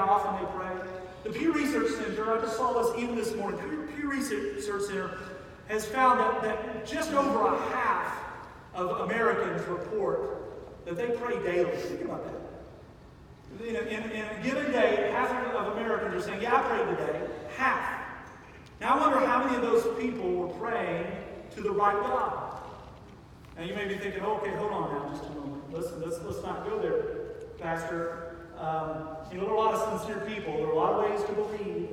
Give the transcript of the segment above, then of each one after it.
how often they pray? The Pew Research Center, I just saw this even this morning, Pew Research Center has found that just over a half of Americans report that they pray daily. Think about that. In a given day, half of Americans are saying, yeah, I prayed today. Half. Now I wonder how many of those people were praying to the right God. Now you may be thinking, okay, hold on now just a moment. Let's not go there, Pastor. There are a lot of sincere people. There are a lot of ways to believe.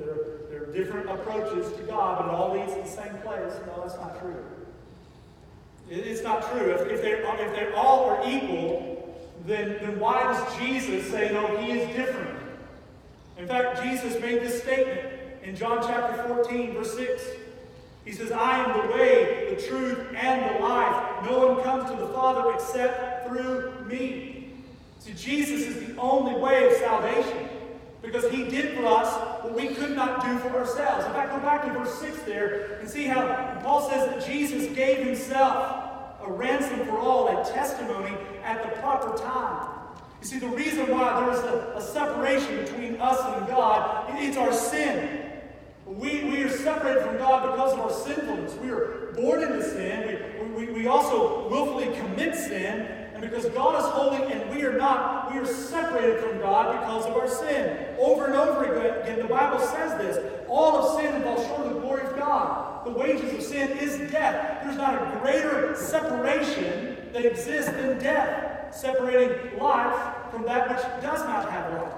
There are different approaches to God, but it all leads to the same place. No, that's not true. It's not true. If they all are equal, then why does Jesus say, no, he is different? In fact, Jesus made this statement in John chapter 14, verse 6. He says, I am the way, the truth, and the life. No one comes to the Father except through me. See, Jesus is the only way of salvation because he did for us what we could not do for ourselves. In fact, go back to verse 6 there and see how Paul says that Jesus gave himself a ransom for all, a testimony at the proper time. You see, the reason why there's a separation between us and God, it's our sin. We are separated from God because of our sinfulness. We are born into sin. We also willfully commit sin. And because God is holy and we are not, we are separated from God because of our sin. Over and over again, the Bible says this. All of sin falls short of the glory of God. The wages of sin is death. There's not a greater separation that exists than death, separating life from that which does not have life.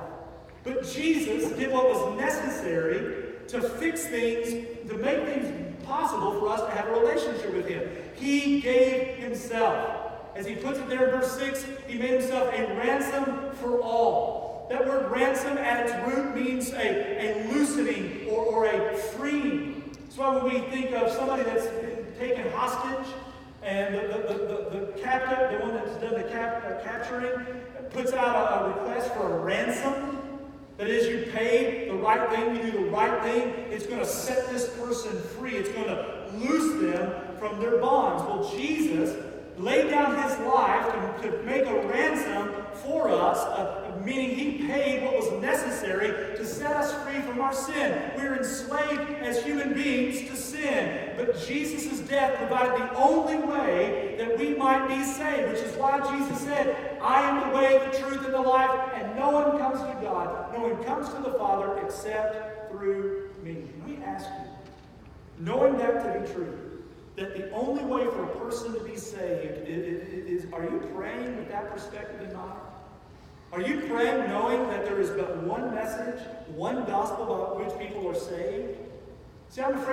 But Jesus did what was necessary to fix things, to make things possible for us to have a relationship with him. He gave himself. As he puts it there in verse 6, he made himself a ransom for all. That word ransom at its root means a loosening or a freeing. That's why when we think of somebody that's been taken hostage and the captive, the one that's done the capturing, puts out a request for a ransom, that is, you pay the right thing, you do the right thing, it's going to set this person free. It's going to loose them from their bonds. Well, Jesus laid down his life to make a ransom for us, meaning he paid what was necessary to set us free from our sin. We're enslaved as human beings to sin, but Jesus' death provided the only way that we might be saved, which is why Jesus said, I am the way, the truth, and the life, and no one comes to God, no one comes to the Father except through me. Let me ask you, knowing that to be true, that the only way for a person to be saved is, are you praying with that perspective in mind? Are you praying knowing that there is but one message, one gospel by which people are saved? See, I'm afraid